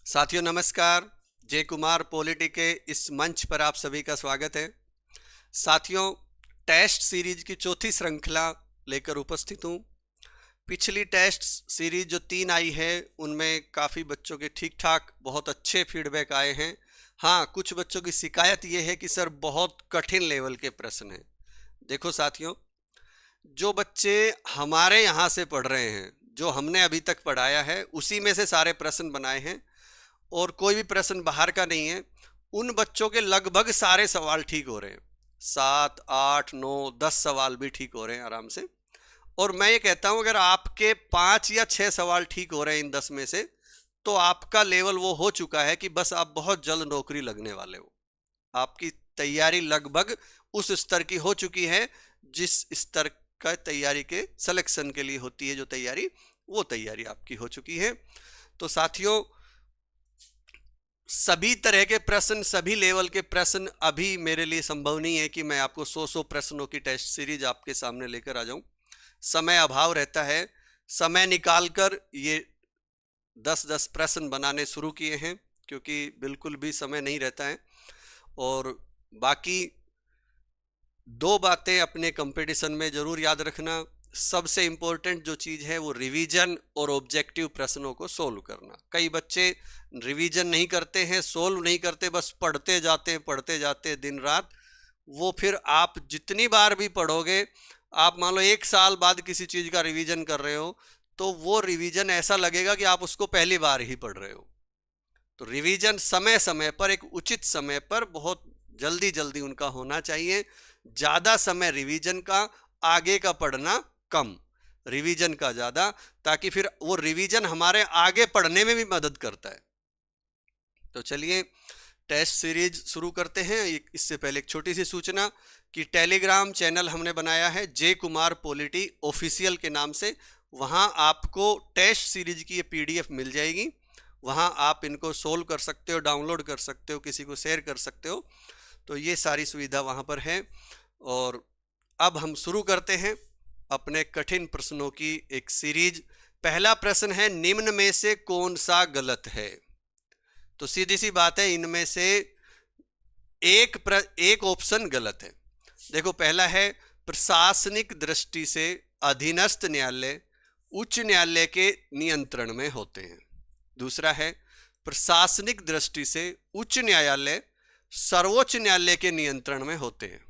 साथियों नमस्कार। जय कुमार पॉलिटी के इस मंच पर आप सभी का स्वागत है। साथियों, टेस्ट सीरीज की चौथी श्रृंखला लेकर उपस्थित हूँ। पिछली टेस्ट सीरीज जो 3 आई है उनमें काफ़ी बच्चों के ठीक ठाक बहुत अच्छे फीडबैक आए हैं। हाँ, कुछ बच्चों की शिकायत ये है कि सर बहुत कठिन लेवल के प्रश्न हैं। देखो साथियों, जो बच्चे हमारे यहाँ से पढ़ रहे हैं, जो हमने अभी तक पढ़ाया है उसी में से सारे प्रश्न बनाए हैं और कोई भी प्रश्न बाहर का नहीं है। उन बच्चों के लगभग सारे सवाल ठीक हो रहे हैं। 7, 8, 9, 10 सवाल भी ठीक हो रहे हैं आराम से। और मैं ये कहता हूं अगर आपके 5 या 6 सवाल ठीक हो रहे हैं इन 10 में से, तो आपका लेवल वो हो चुका है कि बस आप बहुत जल्द नौकरी लगने वाले हो। आपकी तैयारी लगभग उस स्तर की हो चुकी है जिस स्तर का तैयारी के सिलेक्शन के लिए होती है। जो तैयारी, वो तैयारी आपकी हो चुकी है। तो साथियों, सभी तरह के प्रश्न, सभी लेवल के प्रश्न अभी मेरे लिए संभव नहीं है कि मैं आपको 100 प्रश्नों की टेस्ट सीरीज आपके सामने लेकर आ जाऊं। समय अभाव रहता है। समय निकालकर ये 10-10 प्रश्न बनाने शुरू किए हैं क्योंकि बिल्कुल भी समय नहीं रहता है। और बाकी 2 बातें अपने कंपटीशन में जरूर याद रखना। सबसे इम्पोर्टेंट जो चीज़ है वो रिवीजन और ऑब्जेक्टिव प्रश्नों को सोल्व करना। कई बच्चे रिवीजन नहीं करते हैं, सोल्व नहीं करते, बस पढ़ते जाते दिन रात। वो फिर आप जितनी बार भी पढ़ोगे, आप मान लो 1 साल बाद किसी चीज़ का रिवीजन कर रहे हो तो वो रिवीजन ऐसा लगेगा कि आप उसको पहली बार ही पढ़ रहे हो। तो रिवीजन समय समय पर, एक उचित समय पर, बहुत जल्दी जल्दी उनका होना चाहिए। ज़्यादा समय रिवीजन का, आगे का पढ़ना कम, रिवीजन का ज़्यादा, ताकि फिर वो रिवीजन हमारे आगे पढ़ने में भी मदद करता है। तो चलिए टेस्ट सीरीज शुरू करते हैं। इससे पहले एक छोटी सी सूचना कि टेलीग्राम चैनल हमने बनाया है जय कुमार पॉलिटी ऑफिशियल के नाम से। वहाँ आपको टेस्ट सीरीज की ये पीडीएफ मिल जाएगी। वहाँ आप इनको सोल्व कर सकते हो, डाउनलोड कर सकते हो, किसी को शेयर कर सकते हो। तो ये सारी सुविधा वहाँ पर है। और अब हम शुरू करते हैं अपने कठिन प्रश्नों की एक सीरीज। पहला प्रश्न है, निम्न में से कौन सा गलत है? तो सीधी सी बात है, इनमें से एक ऑप्शन गलत है। देखो, पहला है प्रशासनिक दृष्टि से अधीनस्थ न्यायालय उच्च न्यायालय के नियंत्रण में होते हैं। दूसरा है प्रशासनिक दृष्टि से उच्च न्यायालय सर्वोच्च न्यायालय के नियंत्रण में होते हैं।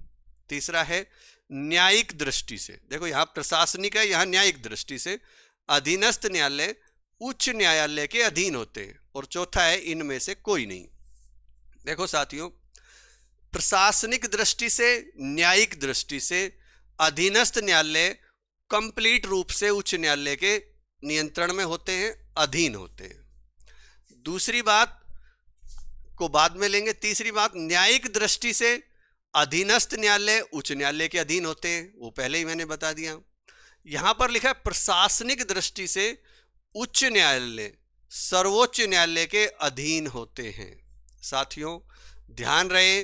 तीसरा है न्यायिक दृष्टि से, देखो यहां प्रशासनिक है, यहां न्यायिक दृष्टि से अधीनस्थ न्यायालय उच्च न्यायालय के अधीन होते हैं। और चौथा है इनमें से कोई नहीं। देखो साथियों, प्रशासनिक दृष्टि से, न्यायिक दृष्टि से अधीनस्थ न्यायालय कंप्लीट रूप से उच्च न्यायालय के नियंत्रण में होते हैं, अधीन होते हैं। दूसरी बात को बाद में लेंगे। तीसरी बात, न्यायिक दृष्टि से अधीनस्थ न्यायालय उच्च न्यायालय के अधीन होते हैं, वो पहले ही मैंने बता दिया। यहां पर लिखा है प्रशासनिक दृष्टि से उच्च न्यायालय सर्वोच्च न्यायालय के अधीन होते हैं। साथियों ध्यान रहे,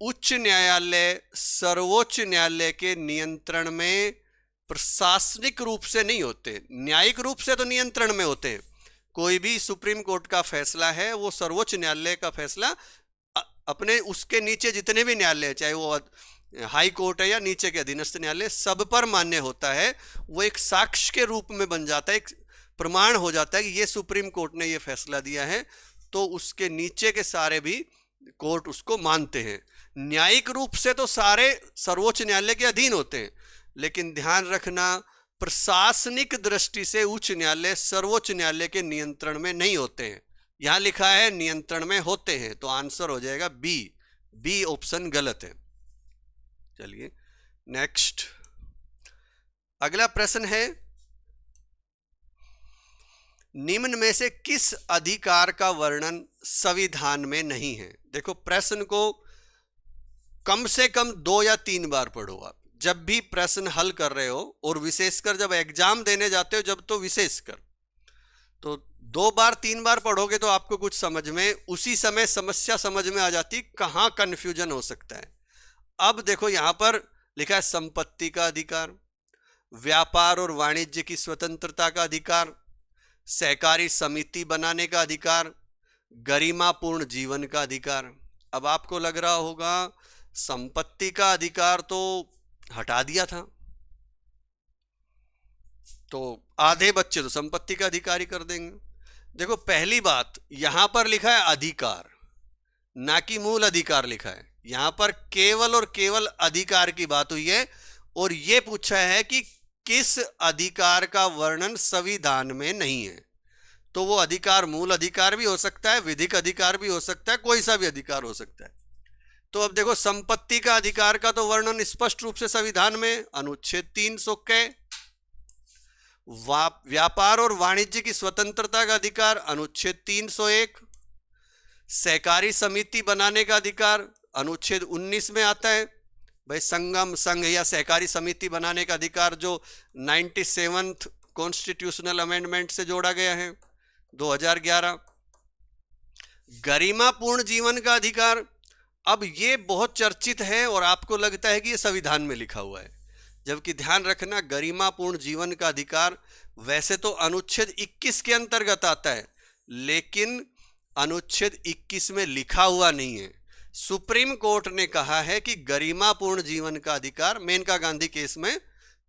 उच्च न्यायालय सर्वोच्च न्यायालय के नियंत्रण में प्रशासनिक रूप से नहीं होते, न्यायिक रूप से तो नियंत्रण में होते हैं। कोई भी सुप्रीम कोर्ट का फैसला है, वो सर्वोच्च न्यायालय का फैसला अपने उसके नीचे जितने भी न्यायालय, चाहे वो हाई कोर्ट है या नीचे के अधीनस्थ न्यायालय, सब पर मान्य होता है। वो एक साक्ष्य के रूप में बन जाता है, एक प्रमाण हो जाता है कि ये सुप्रीम कोर्ट ने ये फैसला दिया है, तो उसके नीचे के सारे भी कोर्ट उसको मानते हैं। न्यायिक रूप से तो सारे सर्वोच्च न्यायालय के अधीन होते हैं, लेकिन ध्यान रखना प्रशासनिक दृष्टि से उच्च न्यायालय सर्वोच्च न्यायालय के नियंत्रण में नहीं होते हैं। यहां लिखा है नियंत्रण में होते हैं, तो आंसर हो जाएगा बी। बी ऑप्शन गलत है। चलिए नेक्स्ट, अगला प्रश्न है, निम्न में से किस अधिकार का वर्णन संविधान में नहीं है? देखो, प्रश्न को कम से कम 2 या 3 बार पढ़ो आप जब भी प्रश्न हल कर रहे हो, और विशेषकर जब एग्जाम देने जाते हो, जब तो विशेषकर, तो 2 बार 3 बार पढ़ोगे तो आपको कुछ समझ में, उसी समय समस्या समझ में आ जाती, कहाँ कंफ्यूजन हो सकता है। अब देखो यहां पर लिखा है संपत्ति का अधिकार, व्यापार और वाणिज्य की स्वतंत्रता का अधिकार, सहकारी समिति बनाने का अधिकार, गरिमापूर्ण जीवन का अधिकार। अब आपको लग रहा होगा संपत्ति का अधिकार तो हटा दिया था, तो आधे बच्चे तो संपत्ति का अधिकार ही कर देंगे। देखो पहली बात, यहां पर लिखा है अधिकार, ना कि मूल अधिकार लिखा है। यहां पर केवल और केवल अधिकार की बात हुई है, और यह पूछा है कि किस अधिकार का वर्णन संविधान में नहीं है। तो वो अधिकार मूल अधिकार भी हो सकता है, विधिक अधिकार भी हो सकता है, कोई सा भी अधिकार हो सकता है। तो अब देखो संपत्ति का अधिकार का तो वर्णन स्पष्ट रूप से संविधान में अनुच्छेद 300 के, व्यापार और वाणिज्य की स्वतंत्रता का अधिकार अनुच्छेद 301, सहकारी समिति बनाने का अधिकार अनुच्छेद 19 में आता है। भाई संगम, संघ या सहकारी समिति बनाने का अधिकार जो 97th कॉन्स्टिट्यूशनल अमेंडमेंट से जोड़ा गया है 2011। गरिमापूर्ण जीवन का अधिकार, अब ये बहुत चर्चित है और आपको लगता है कि ये संविधान में लिखा हुआ है, जबकि ध्यान रखना गरिमापूर्ण जीवन का अधिकार वैसे तो अनुच्छेद 21 के अंतर्गत आता है, लेकिन अनुच्छेद 21 में लिखा हुआ नहीं है। सुप्रीम कोर्ट ने कहा है कि गरिमापूर्ण जीवन का अधिकार, मेनका गांधी केस में,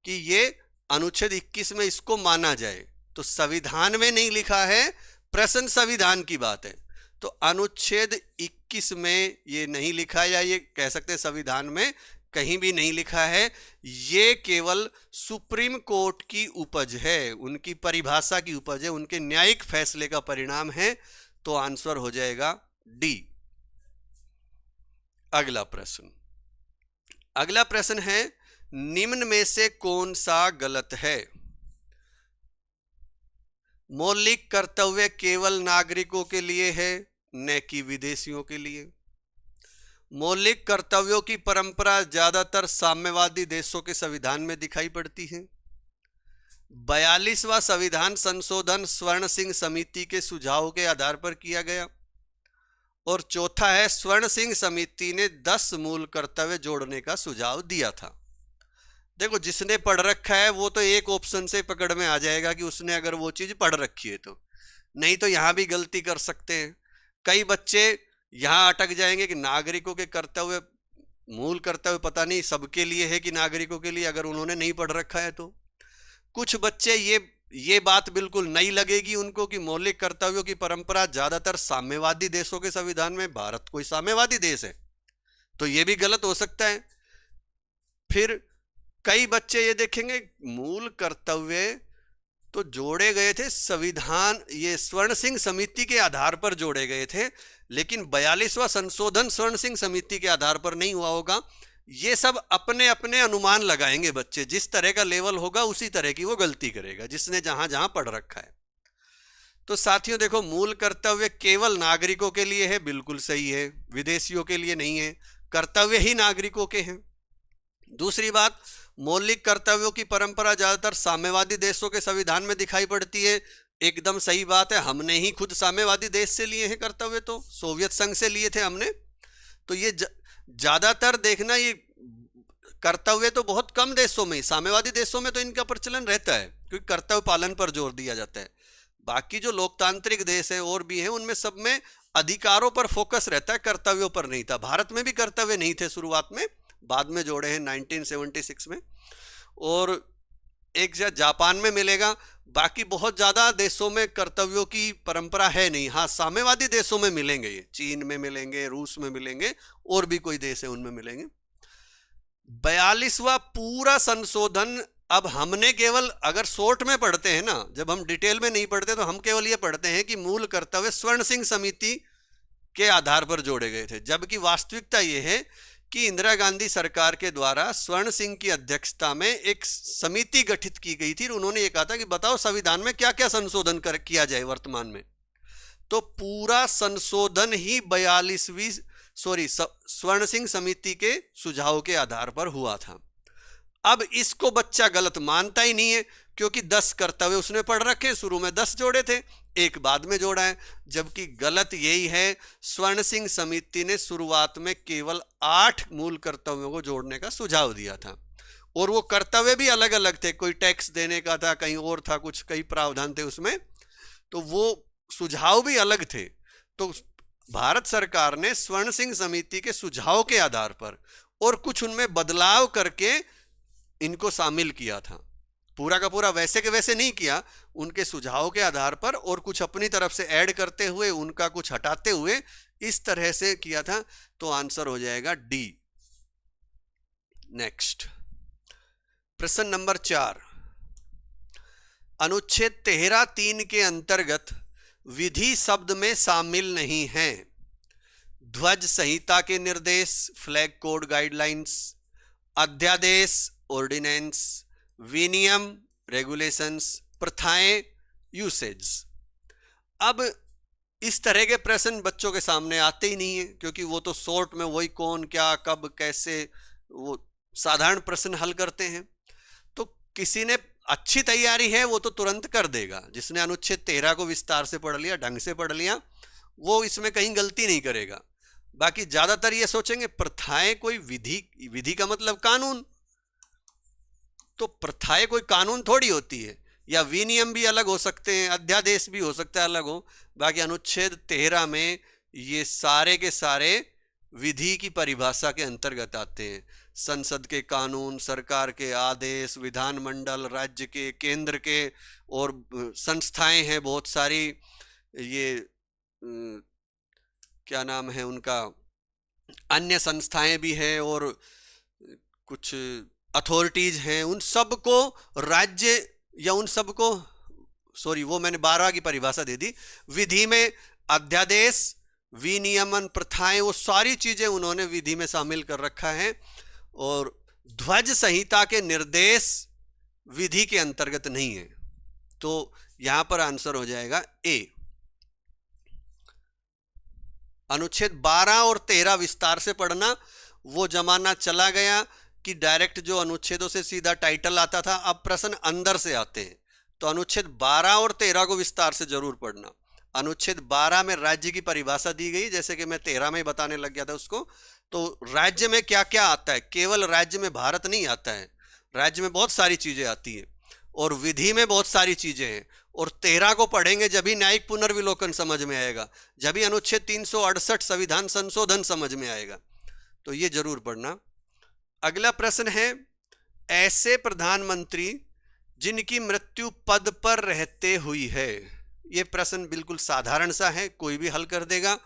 कि ये अनुच्छेद 21 में इसको माना जाए। तो संविधान में नहीं लिखा है, प्रश्न संविधान की बात है। तो अनुच्छेद 21 में ये नहीं लिखा, या ये कह सकते हैं संविधान में कहीं भी नहीं लिखा है। ये केवल सुप्रीम कोर्ट की उपज है, उनकी परिभाषा की उपज है, उनके न्यायिक फैसले का परिणाम है। तो आंसर हो जाएगा डी। अगला प्रश्न है, निम्न में से कौन सा गलत है? मौलिक कर्तव्य केवल नागरिकों के लिए है, न कि विदेशियों के लिए। मौलिक कर्तव्यों की परंपरा ज्यादातर साम्यवादी देशों के संविधान में दिखाई पड़ती है। 42वां संविधान संशोधन स्वर्ण सिंह समिति के सुझाव के आधार पर किया गया। और चौथा है, स्वर्ण सिंह समिति ने 10 मूल कर्तव्य जोड़ने का सुझाव दिया था। देखो जिसने पढ़ रखा है वो तो एक ऑप्शन से पकड़ में आ जाएगा कि उसने अगर वो चीज पढ़ रखी है तो, नहीं तो यहां भी गलती कर सकते हैं। कई बच्चे यहां अटक जाएंगे कि नागरिकों के कर्तव्य, मूल कर्तव्य पता नहीं सबके लिए है कि नागरिकों के लिए, अगर उन्होंने नहीं पढ़ रखा है तो। कुछ बच्चे ये बात बिल्कुल नहीं लगेगी उनको कि मौलिक कर्तव्यों की परंपरा ज्यादातर साम्यवादी देशों के संविधान में, भारत कोई साम्यवादी देश है, तो ये भी गलत हो सकता है। फिर कई बच्चे ये देखेंगे मूल कर्तव्य तो जोड़े गए थे संविधान, ये स्वर्ण सिंह समिति के आधार पर जोड़े गए थे, लेकिन 42वां संशोधन स्वर्ण सिंह समिति के आधार पर नहीं हुआ होगा। ये सब अपने अपने अनुमान लगाएंगे बच्चे, जिस तरह का लेवल होगा उसी तरह की वो गलती करेगा, जिसने जहां जहां पढ़ रखा है। तो साथियों देखो, मूल कर्तव्य केवल नागरिकों के लिए है, बिल्कुल सही है, विदेशियों के लिए नहीं है, कर्तव्य ही नागरिकों के हैं। दूसरी बात, मौलिक कर्तव्यों की परंपरा ज्यादातर साम्यवादी देशों के संविधान में दिखाई पड़ती है, एकदम सही बात है। हमने ही खुद साम्यवादी देश से लिए हैं कर्तव्य, तो सोवियत संघ से लिए थे हमने। तो ये ज्यादातर देखना, ये कर्तव्य तो बहुत कम देशों में, साम्यवादी देशों में तो इनका प्रचलन रहता है क्योंकि कर्तव्य पालन पर जोर दिया जाता है। बाकी जो लोकतांत्रिक देश है और भी हैं, उनमें सब में अधिकारों पर फोकस रहता है, कर्तव्यों पर नहीं था। भारत में भी कर्तव्य नहीं थे शुरुआत में, बाद में जोड़े हैं 1976 में। और एक जापान में मिलेगा, बाकी बहुत ज्यादा देशों में कर्तव्यों की परंपरा है नहीं। हाँ, साम्यवादी देशों में मिलेंगे, ये चीन में मिलेंगे, रूस में मिलेंगे, और भी कोई देश है उनमें मिलेंगे। 42वां पूरा संशोधन, अब हमने केवल अगर शॉर्ट में पढ़ते हैं ना, जब हम डिटेल में नहीं पढ़ते तो हम केवल ये पढ़ते हैं कि मूल कर्तव्य स्वर्ण सिंह समिति के आधार पर जोड़े गए थे, जबकि वास्तविकता ये है कि इंदिरा गांधी सरकार के द्वारा स्वर्ण सिंह की अध्यक्षता में एक समिति गठित की गई थी। उन्होंने ये कहा था कि बताओ संविधान में क्या क्या संशोधन किया जाए वर्तमान में। तो पूरा संशोधन ही 42वीं स्वर्ण सिंह समिति के सुझाव के आधार पर हुआ था। अब इसको बच्चा गलत मानता ही नहीं है, क्योंकि 10 कर्तव्य उसने पढ़ रखे, शुरू में 10 जोड़े थे, एक बाद में जोड़ा है। जबकि गलत यही है, स्वर्ण सिंह समिति ने शुरुआत में केवल 8 मूल कर्तव्यों को जोड़ने का सुझाव दिया था, और वो कर्तव्य भी अलग अलग थे। कोई टैक्स देने का था, कहीं और था, कुछ कई प्रावधान थे उसमें। तो वो सुझाव भी अलग थे। तो भारत सरकार ने स्वर्ण सिंह समिति के सुझाव के आधार पर और कुछ उनमें बदलाव करके इनको शामिल किया था। पूरा का पूरा वैसे के वैसे नहीं किया, उनके सुझाव के आधार पर और कुछ अपनी तरफ से ऐड करते हुए, उनका कुछ हटाते हुए, इस तरह से किया था। तो आंसर हो जाएगा डी। नेक्स्ट प्रश्न नंबर 4, अनुच्छेद 13(3) के अंतर्गत विधि शब्द में शामिल नहीं है। ध्वज संहिता के निर्देश, फ्लैग कोड गाइडलाइंस, अध्यादेश ऑर्डिनेंस, विनियम रेगुलेशंस, प्रथाएं यूसेज। अब इस तरह के प्रश्न बच्चों के सामने आते ही नहीं है, क्योंकि वो तो शॉर्ट में वही कौन क्या कब कैसे वो साधारण प्रश्न हल करते हैं। तो किसी ने अच्छी तैयारी है वो तो तुरंत कर देगा, जिसने अनुच्छेद 13 को विस्तार से पढ़ लिया, ढंग से पढ़ लिया, वो इसमें कहीं गलती नहीं करेगा। बाकी ज्यादातर ये सोचेंगे प्रथाएं कोई विधि, विधि का मतलब कानून, तो प्रथाएं कोई कानून थोड़ी होती है, या विनियम भी अलग हो सकते हैं, अध्यादेश भी हो सकता है अलग हो। बाकी अनुच्छेद 13 में ये सारे के सारे विधि की परिभाषा के अंतर्गत आते हैं। संसद के कानून, सरकार के आदेश, विधानमंडल, राज्य के, केंद्र के, और संस्थाएं हैं बहुत सारी, ये क्या नाम है उनका, अन्य संस्थाएं भी हैं और कुछ अथॉरिटीज हैं, उन सब को राज्य या उन सब को, सॉरी वो मैंने 12 की परिभाषा दे दी। विधि में अध्यादेश, विनियमन, प्रथाएं, वो सारी चीजें उन्होंने विधि में शामिल कर रखा है। और ध्वज संहिता के निर्देश विधि के अंतर्गत नहीं है, तो यहां पर आंसर हो जाएगा ए। अनुच्छेद 12 और 13 विस्तार से पढ़ना, वो जमाना चला गया कि डायरेक्ट जो अनुच्छेदों से सीधा टाइटल आता था, अब प्रश्न अंदर से आते हैं। तो अनुच्छेद 12 और 13 को विस्तार से जरूर पढ़ना। अनुच्छेद 12 में राज्य की परिभाषा दी गई, जैसे कि मैं 13 में ही बताने लग गया था उसको। तो राज्य में क्या क्या आता है, केवल राज्य में भारत नहीं आता है, राज्य में बहुत सारी चीजें आती है, और विधि में बहुत सारी चीजें हैं। और 13 को पढ़ेंगे जब ही न्यायिक पुनर्विलोकन समझ में आएगा, जब ही अनुच्छेद 368 संविधान संशोधन समझ में आएगा, तो ये जरूर पढ़ना। अगला प्रश्न है, ऐसे प्रधानमंत्री जिनकी मृत्यु पद पर रहते हुई है। ये प्रश्न बिल्कुल साधारण सा है, कोई भी हल कर देगा।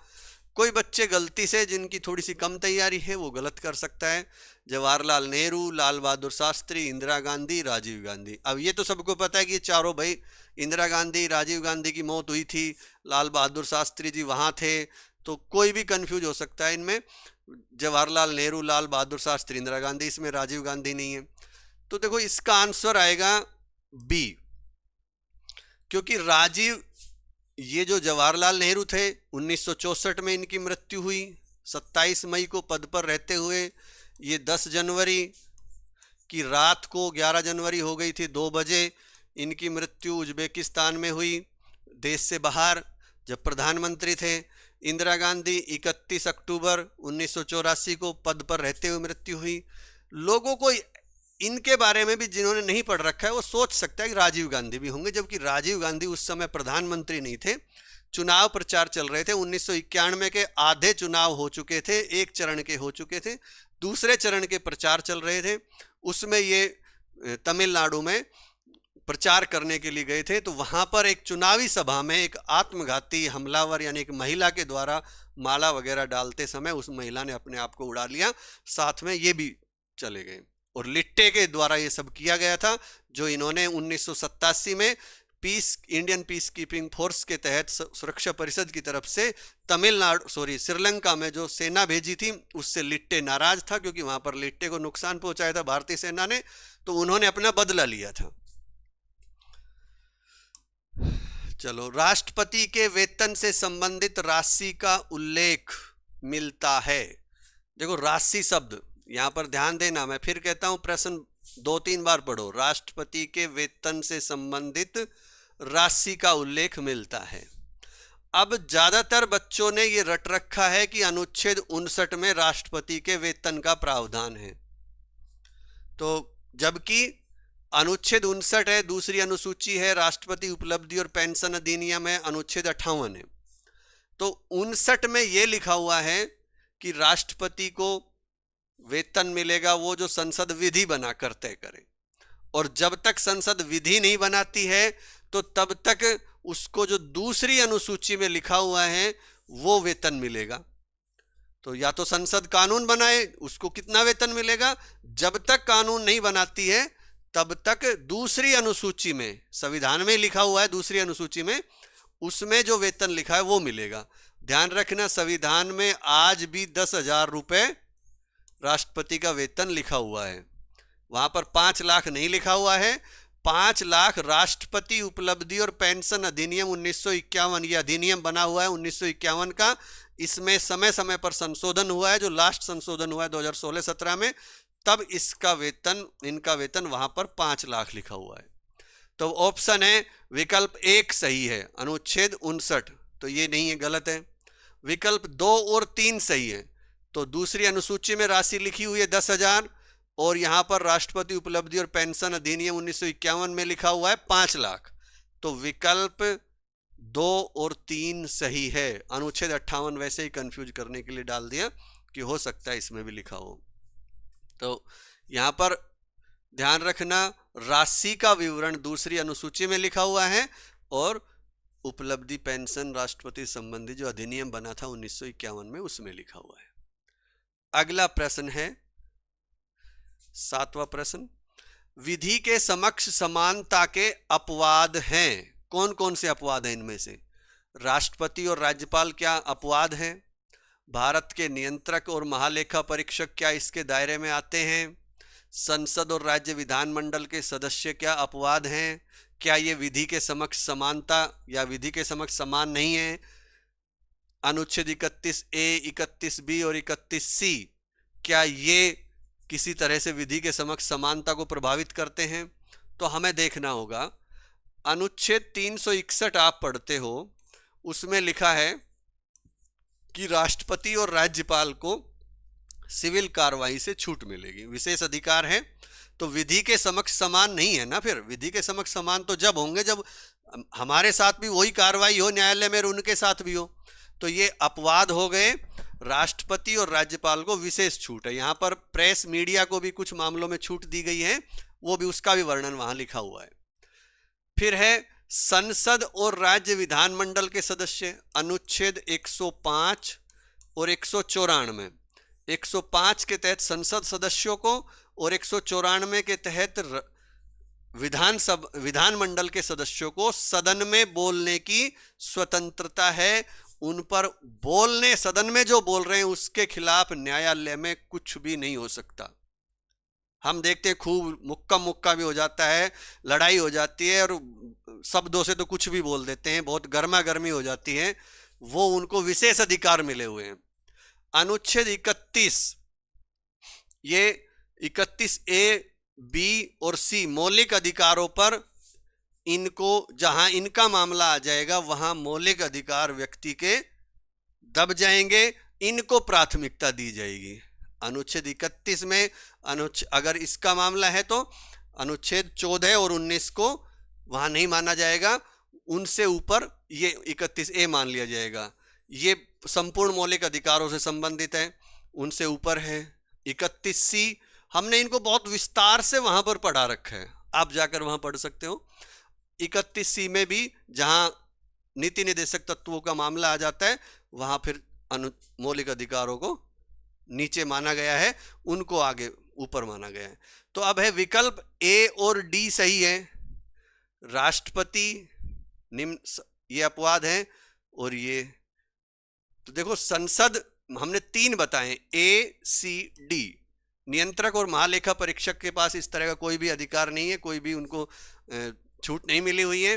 कोई बच्चे गलती से, जिनकी थोड़ी सी कम तैयारी है, वो गलत कर सकता है। जवाहरलाल नेहरू, लाल बहादुर शास्त्री, इंदिरा गांधी, राजीव गांधी। अब ये तो सबको पता है कि ये चारों भाई, इंदिरा गांधी, राजीव गांधी की मौत हुई थी, लाल बहादुर शास्त्री जी वहाँ थे, तो कोई भी कंफ्यूज हो सकता है इनमें। जवाहरलाल नेहरू, लाल बहादुर शास्त्री, इंदिरा गांधी, इसमें राजीव गांधी नहीं है। तो देखो इसका आंसर आएगा बी, क्योंकि राजीव, ये जो जवाहरलाल नेहरू थे 1964 में इनकी मृत्यु हुई, 27 मई को पद पर रहते हुए। ये 10 जनवरी की रात को, 11 जनवरी हो गई थी 2 बजे, इनकी मृत्यु उज्बेकिस्तान में हुई, देश से बाहर, जब प्रधानमंत्री थे। इंदिरा गांधी 31 अक्टूबर 1984 को पद पर रहते हुए मृत्यु हुई। लोगों को इनके बारे में भी, जिन्होंने नहीं पढ़ रखा है, वो सोच सकता है कि राजीव गांधी भी होंगे, जबकि राजीव गांधी उस समय प्रधानमंत्री नहीं थे, चुनाव प्रचार चल रहे थे। 1991 के आधे चुनाव हो चुके थे, एक चरण के हो चुके थे, दूसरे चरण के प्रचार चल रहे थे। उसमें ये तमिलनाडु में प्रचार करने के लिए गए थे, तो वहां पर एक चुनावी सभा में एक आत्मघाती हमलावर, यानी एक महिला के द्वारा माला वगैरह डालते समय उस महिला ने अपने आप को उड़ा लिया, साथ में ये भी चले गए। और लिट्टे के द्वारा ये सब किया गया था, जो इन्होंने 1987 में इंडियन पीस कीपिंग फोर्स के तहत सुरक्षा परिषद की तरफ से श्रीलंका में जो सेना भेजी थी, उससे लिट्टे नाराज था, क्योंकि वहां पर लिट्टे को नुकसान पहुंचाया था भारतीय सेना ने, तो उन्होंने अपना बदला लिया था। चलो, राष्ट्रपति के वेतन से संबंधित राशि का उल्लेख मिलता है। देखो राशि शब्द यहां पर ध्यान देना, मैं फिर कहता हूं, प्रश्न 2-3 बार पढ़ो। राष्ट्रपति के वेतन से संबंधित राशि का उल्लेख मिलता है। अब ज्यादातर बच्चों ने ये रट रखा है कि अनुच्छेद 59 में राष्ट्रपति के वेतन का प्रावधान है, तो जबकि अनुच्छेद 59 है, दूसरी अनुसूची है, राष्ट्रपति उपलब्धि और पेंशन अधिनियम है, अनुच्छेद 58 है। तो 59 में यह लिखा हुआ है कि राष्ट्रपति को वेतन मिलेगा वो जो संसद विधि बनाकर तय करे, और जब तक संसद विधि नहीं बनाती है तो तब तक उसको जो दूसरी अनुसूची में लिखा हुआ है वो वेतन मिलेगा। तो या तो संसद कानून बनाए, उसको कितना वेतन मिलेगा, जब तक कानून नहीं बनाती है तब तक दूसरी अनुसूची में, संविधान में लिखा हुआ है दूसरी अनुसूची में, उसमें जो वेतन लिखा है वो मिलेगा। ध्यान रखना, संविधान में आज भी 10,000 रुपये राष्ट्रपति का वेतन लिखा हुआ है, वहां पर 5 लाख नहीं लिखा हुआ है। 5 लाख राष्ट्रपति उपलब्धि और पेंशन अधिनियम 1951, ये अधिनियम बना हुआ है 1951 का। इसमें समय समय पर संशोधन हुआ है, जो लास्ट संशोधन हुआ है 2016-17 में, तब इनका वेतन वहां पर 5 लाख लिखा हुआ है। तो ऑप्शन है विकल्प 1 सही है, अनुच्छेद 59, तो ये नहीं है, गलत है। विकल्प 2 और 3 सही है, तो दूसरी अनुसूची में राशि लिखी हुई है 10,000 और यहां पर राष्ट्रपति उपलब्धि और पेंशन अधिनियम 1951 में लिखा हुआ है 5 लाख। तो विकल्प 2 और 3 सही है। अनुच्छेद 58 वैसे ही कंफ्यूज करने के लिए डाल दिया कि हो सकता है इसमें भी लिखा हो। तो यहां पर ध्यान रखना, राशि का विवरण दूसरी अनुसूची में लिखा हुआ है और उपलब्धि पेंशन राष्ट्रपति संबंधी जो अधिनियम बना था 1951 में उसमें लिखा हुआ है। अगला प्रश्न है 7वां प्रश्न, विधि के समक्ष समानता के अपवाद हैं। कौन कौन से अपवाद हैं इनमें से? राष्ट्रपति और राज्यपाल क्या अपवाद हैं? भारत के नियंत्रक और महालेखा परीक्षक क्या इसके दायरे में आते हैं? संसद और राज्य विधानमंडल के सदस्य क्या अपवाद हैं? क्या ये विधि के समक्ष समानता या विधि के समक्ष समान नहीं है? अनुच्छेद 31A, 31B और 31C क्या ये किसी तरह से विधि के समक्ष समानता को प्रभावित करते हैं? तो हमें देखना होगा। अनुच्छेद 361 आप पढ़ते हो, उसमें लिखा है कि राष्ट्रपति और राज्यपाल को सिविल कार्रवाई से छूट मिलेगी, विशेष अधिकार है। तो विधि के समक्ष समान नहीं है ना, फिर विधि के समक्ष समान तो जब होंगे जब हमारे साथ भी वही कार्रवाई हो न्यायालय में और उनके साथ भी हो। तो ये अपवाद हो गए। राष्ट्रपति और राज्यपाल को विशेष छूट है। यहाँ पर प्रेस मीडिया को भी कुछ मामलों में छूट दी गई है, वो भी उसका भी वर्णन वहां लिखा हुआ है। फिर है संसद और राज्य विधानमंडल के सदस्य, अनुच्छेद 105 और 194। 105 के तहत संसद सदस्यों को और 194 के तहत विधानमंडल के सदस्यों को सदन में बोलने की स्वतंत्रता है। उन पर बोलने, सदन में जो बोल रहे हैं उसके खिलाफ न्यायालय में कुछ भी नहीं हो सकता। हम देखते हैं खूब मुक्का भी हो जाता है, लड़ाई हो जाती है और शब्दों से तो कुछ भी बोल देते हैं, बहुत गर्मा गर्मी हो जाती है। वो उनको विशेष अधिकार मिले हुए हैं। अनुच्छेद 31, ये 31A, B और C मौलिक अधिकारों पर इनको, जहां इनका मामला आ जाएगा वहां मौलिक अधिकार व्यक्ति के दब जाएंगे, इनको प्राथमिकता दी जाएगी। अनुच्छेद 31 में अगर इसका मामला है तो अनुच्छेद 14 और 19 को वहां नहीं माना जाएगा, उनसे ऊपर ये 31A मान लिया जाएगा। ये संपूर्ण मौलिक अधिकारों से संबंधित है, उनसे ऊपर है। 31C हमने इनको बहुत विस्तार से वहां पर पढ़ा रखा है, आप जाकर वहां पढ़ सकते हो। 31C में भी जहां नीति निर्देशक तत्वों का मामला आ जाता है वहां फिर मौलिक अधिकारों को नीचे माना गया है, उनको आगे ऊपर माना गया है। तो अब है विकल्प A और D सही है। राष्ट्रपति निम्न ये अपवाद है और ये, तो देखो संसद हमने 3 बताए, A, C, D। नियंत्रक और महालेखा परीक्षक के पास इस तरह का कोई भी अधिकार नहीं है, कोई भी उनको छूट नहीं मिली हुई है।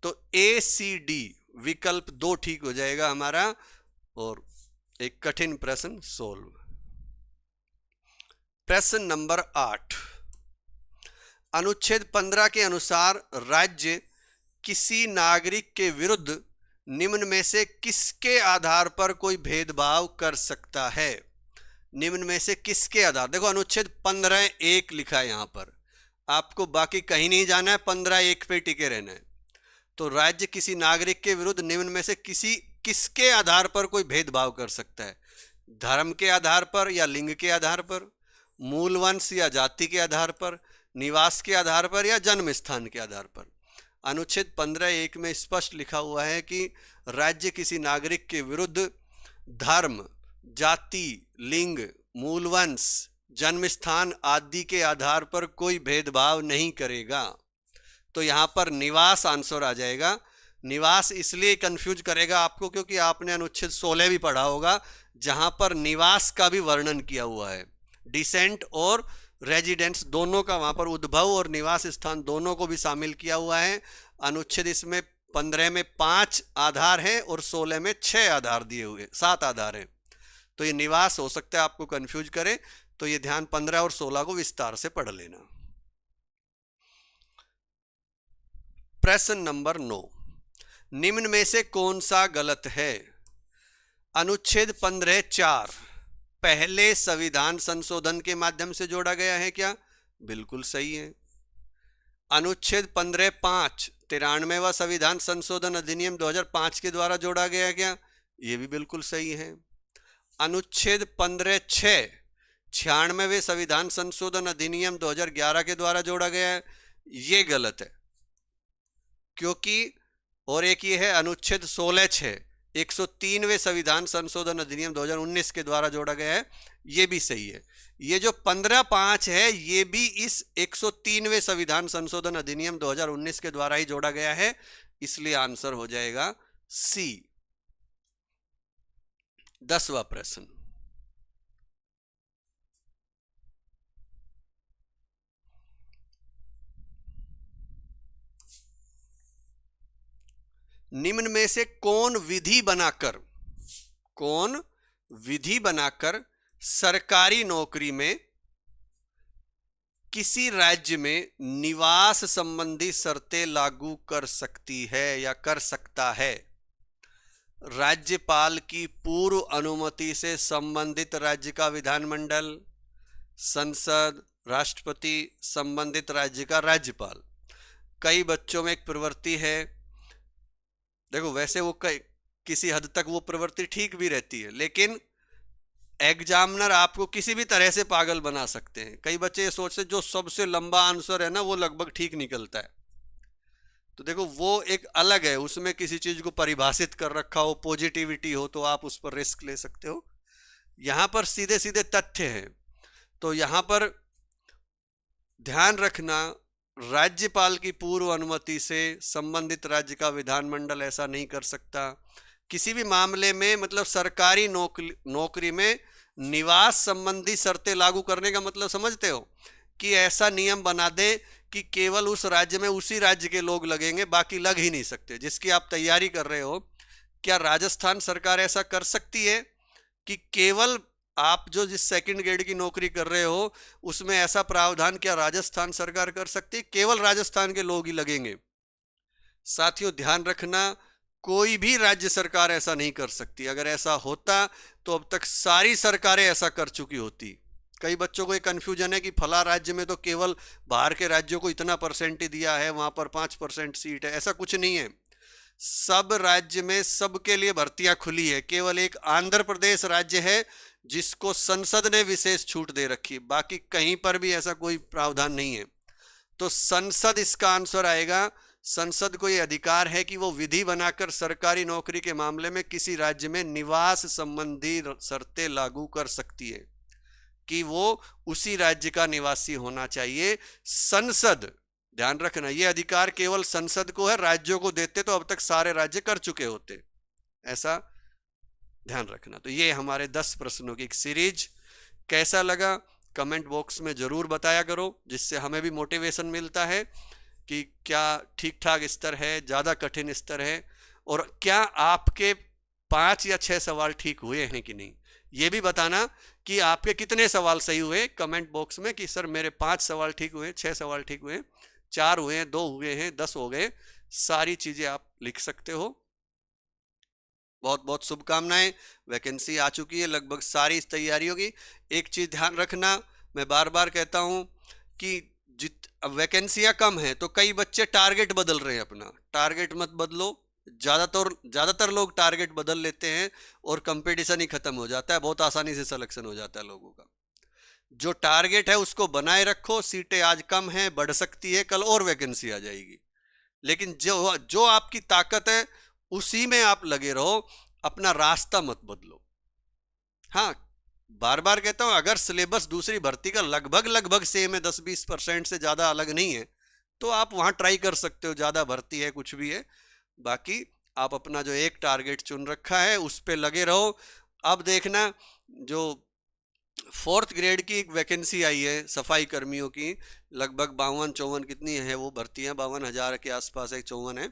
तो A, C, D विकल्प 2 ठीक हो जाएगा हमारा। और एक कठिन प्रश्न सोल्व। प्रश्न नंबर 8, अनुच्छेद 15 के अनुसार राज्य किसी नागरिक के विरुद्ध निम्न में से किसके आधार पर कोई भेदभाव कर सकता है? निम्न में से किसके आधार, देखो अनुच्छेद 15(1) लिखा है यहाँ पर। आपको बाकी कहीं नहीं जाना है, 15(1) पे टिके रहना है। तो राज्य किसी नागरिक के विरुद्ध निम्न में से किसके आधार पर कोई भेदभाव कर सकता है? धर्म के आधार पर या लिंग के आधार पर, मूल वंश या जाति के आधार पर, निवास के आधार पर या जन्म स्थान के आधार पर। अनुच्छेद 15(1) में स्पष्ट लिखा हुआ है कि राज्य किसी नागरिक के विरुद्ध धर्म, जाति, लिंग, मूल वंश, जन्म स्थान आदि के आधार पर कोई भेदभाव नहीं करेगा। तो यहाँ पर निवास आंसर आ जाएगा। निवास इसलिए कंफ्यूज करेगा आपको क्योंकि आपने अनुच्छेद 16 भी पढ़ा होगा, जहाँ पर निवास का भी वर्णन किया हुआ है। डिसेंट और रेजिडेंस दोनों का, वहाँ पर उद्भव और निवास स्थान दोनों को भी शामिल किया हुआ है। अनुच्छेद इसमें 15 में 5 आधार हैं और 16 में 6 आधार दिए हुए, 7 आधार हैं। तो ये निवास हो सकता है आपको कंफ्यूज करे, तो ये ध्यान 15 और 16 को विस्तार से पढ़ लेना। प्रश्न नंबर 9, निम्न में से कौन सा गलत है? अनुच्छेद 15(4) पहले संविधान संशोधन के माध्यम से जोड़ा गया है क्या? बिल्कुल सही है। अनुच्छेद 15(5) 93वां संविधान संशोधन अधिनियम 2005 के द्वारा जोड़ा गया है क्या? ये भी बिल्कुल सही है। अनुच्छेद 15(6) 96वें संविधान संशोधन अधिनियम 2011 के द्वारा जोड़ा गया है, ये गलत है। क्योंकि और एक ये है अनुच्छेद 16(6) 103वें संविधान संशोधन अधिनियम 2019 के द्वारा जोड़ा गया है, ये भी सही है। ये जो 15(5) है ये भी इस 103वें संविधान संशोधन अधिनियम 2019 के द्वारा ही जोड़ा गया है, इसलिए आंसर हो जाएगा सी। 10वां प्रश्न, निम्न में से कौन विधि बनाकर सरकारी नौकरी में किसी राज्य में निवास संबंधी शर्तें लागू कर सकती है या कर सकता है? राज्यपाल की पूर्व अनुमति से संबंधित राज्य का विधानमंडल, संसद, राष्ट्रपति, संबंधित राज्य का राज्यपाल। कई बच्चों में एक प्रवृत्ति है, देखो वैसे वो किसी हद तक वो प्रवृत्ति ठीक भी रहती है, लेकिन एग्जामिनर आपको किसी भी तरह से पागल बना सकते हैं। कई बच्चे ये सोचते हैं जो सबसे लंबा आंसर है ना वो लगभग ठीक निकलता है। तो देखो वो एक अलग है, उसमें किसी चीज को परिभाषित कर रखा हो, पॉजिटिविटी हो, तो आप उस पर रिस्क ले सकते हो। यहां पर सीधे सीधे तथ्य हैं, तो यहां पर ध्यान रखना, राज्यपाल की पूर्व अनुमति से संबंधित राज्य का विधानमंडल ऐसा नहीं कर सकता। किसी भी मामले में मतलब सरकारी नौकरी में निवास संबंधी शर्तें लागू करने का मतलब समझते हो कि ऐसा नियम बना दे कि केवल उस राज्य में उसी राज्य के लोग लगेंगे, बाकी लग ही नहीं सकते। जिसकी आप तैयारी कर रहे हो, क्या राजस्थान सरकार ऐसा कर सकती है कि केवल आप जो जिस सेकंड ग्रेड की नौकरी कर रहे हो उसमें ऐसा प्रावधान क्या राजस्थान सरकार कर सकती है? केवल राजस्थान के लोग ही लगेंगे। साथियों ध्यान रखना, कोई भी राज्य सरकार ऐसा नहीं कर सकती। अगर ऐसा होता तो अब तक सारी सरकारें ऐसा कर चुकी होती। कई बच्चों को एक कन्फ्यूजन है कि फला राज्य में तो केवल बाहर के राज्यों को इतना परसेंट ही दिया है, वहां पर 5% सीट है। ऐसा कुछ नहीं है, सब राज्य में सबके लिए भर्तियां खुली है। केवल एक आंध्र प्रदेश राज्य है जिसको संसद ने विशेष छूट दे रखी, बाकी कहीं पर भी ऐसा कोई प्रावधान नहीं है। तो संसद इसका आंसर आएगा। संसद को यह अधिकार है कि वो विधि बनाकर सरकारी नौकरी के मामले में किसी राज्य में निवास संबंधी शर्तें लागू कर सकती है कि वो उसी राज्य का निवासी होना चाहिए। संसद, ध्यान रखना, ये अधिकार केवल संसद को है, राज्यों को देते तो अब तक सारे राज्य कर चुके होते, ऐसा ध्यान रखना। तो ये हमारे 10 प्रश्नों की एक सीरीज। कैसा लगा कमेंट बॉक्स में जरूर बताया करो, जिससे हमें भी मोटिवेशन मिलता है कि क्या ठीक ठाक स्तर है, ज़्यादा कठिन स्तर है, और क्या आपके 5 या 6 सवाल ठीक हुए हैं कि नहीं। ये भी बताना कि आपके कितने सवाल सही हुए कमेंट बॉक्स में, कि सर मेरे 5 सवाल ठीक हुए, 6 सवाल ठीक हुए, 4 हुए हैं, 2 हुए हैं, 10 हो गए। सारी चीज़ें आप लिख सकते हो। बहुत बहुत शुभकामनाएं। वैकेंसी आ चुकी है लगभग सारी इस तैयारियों की। एक चीज़ ध्यान रखना, मैं बार बार कहता हूं कि अब वैकेंसियां कम है तो कई बच्चे टारगेट बदल रहे हैं अपना। टारगेट मत बदलो, ज़्यादातर लोग टारगेट बदल लेते हैं और कंपटीशन ही खत्म हो जाता है, बहुत आसानी से सिलेक्शन हो जाता है लोगों का। जो टारगेट है उसको बनाए रखो, सीटें आज कम हैं, बढ़ सकती है, कल और वैकेंसी आ जाएगी। लेकिन जो जो आपकी ताकत है उसी में आप लगे रहो, अपना रास्ता मत बदलो। हाँ, बार बार कहता हूं, अगर सिलेबस दूसरी भर्ती का लगभग सेम है, 10-20% से ज़्यादा अलग नहीं है, तो आप वहां ट्राई कर सकते हो। ज़्यादा भर्ती है, कुछ भी है, बाकी आप अपना जो एक टारगेट चुन रखा है उस पे लगे रहो। अब देखना, जो 4th ग्रेड की एक वैकेंसी आई है सफाई कर्मियों की, लगभग 52-54 कितनी है वो भर्तियां, 52,000 के आसपास है, 54 है।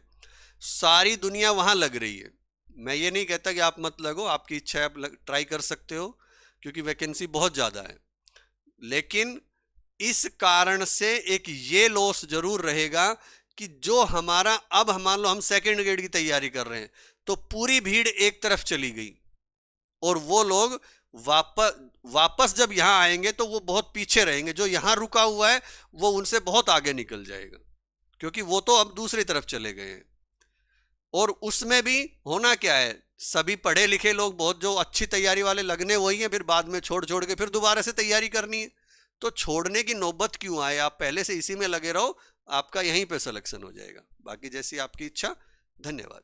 सारी दुनिया वहां लग रही है। मैं ये नहीं कहता कि आप मत लगो, आपकी इच्छा है, आप ट्राई कर सकते हो, क्योंकि वैकेंसी बहुत ज़्यादा है। लेकिन इस कारण से एक ये लॉस जरूर रहेगा कि जो हमारा, अब मान लो हम 2nd ग्रेड की तैयारी कर रहे हैं तो पूरी भीड़ एक तरफ चली गई, और वो लोग वापस जब यहां आएंगे तो वो बहुत पीछे रहेंगे। जो यहां रुका हुआ है वो उनसे बहुत आगे निकल जाएगा, क्योंकि वो तो अब दूसरी तरफ चले गए हैं। और उसमें भी होना क्या है, सभी पढ़े लिखे लोग, बहुत जो अच्छी तैयारी वाले लगने वही हैं, फिर बाद में छोड़ छोड़ के फिर दोबारा से तैयारी करनी है। तो छोड़ने की नौबत क्यों आए, आप पहले से इसी में लगे रहो, आपका यहीं पे सिलेक्शन हो जाएगा। बाकी जैसी आपकी इच्छा। धन्यवाद।